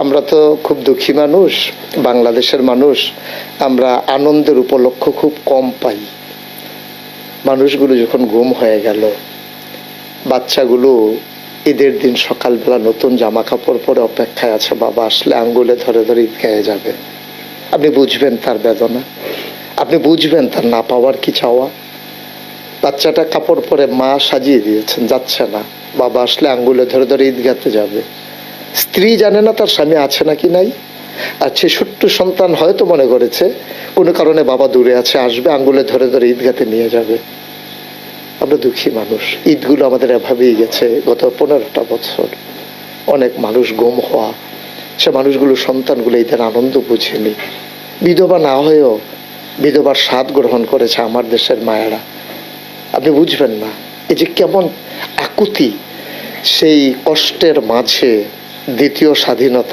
আমরা তো খুব দুঃখী মানুষ, বাংলাদেশের মানুষ। আমরা আনন্দের উপলক্ষ খুব কম পাই। মানুষগুলো যখন গুম হয়ে গেল, বাচ্চাগুলো ঈদের দিন সকালবেলা নতুন জামা কাপড় পরে অপেক্ষায় আছে, বাবা আসলে আঙ্গুলে ধরে ধরে ঈদগাহে যাবে। আপনি বুঝবেন তার বেদনা, আপনি বুঝবেন তার না পাওয়ার কি চাওয়া। বাচ্চাটা কাপড় পরে মা সাজিয়ে দিয়েছেন, যাচ্ছে না, বাবা আসলে আঙ্গুলে ধরে ধরে ঈদগাহতে যাবে। স্ত্রী জানে না তার স্বামী আছে নাকি নাই। আর সে ছোট্ট সন্তান হয়তো মনে করেছে কোনো কারণে বাবা দূরে আছে, আসবে, আঙ্গুলে ধরে ধরে ঈদগাহতে নিয়ে যাবে। আমরা দুঃখী মানুষ, ঈদগুলো আমাদের এভাবেই গেছে গত 15টা বছর। অনেক মানুষ গুম হওয়া, সে মানুষগুলো সন্তানগুলো ঈদের আনন্দ বুঝেনি। বিধবা না হয়েও বিধবার স্বাদ গ্রহণ করেছে আমার দেশের মায়েরা। আপনি বুঝবেন না এই যে কেমন আকুতি। সেই কষ্টের মাঝে দ্বিতীয় স্বাধীনতা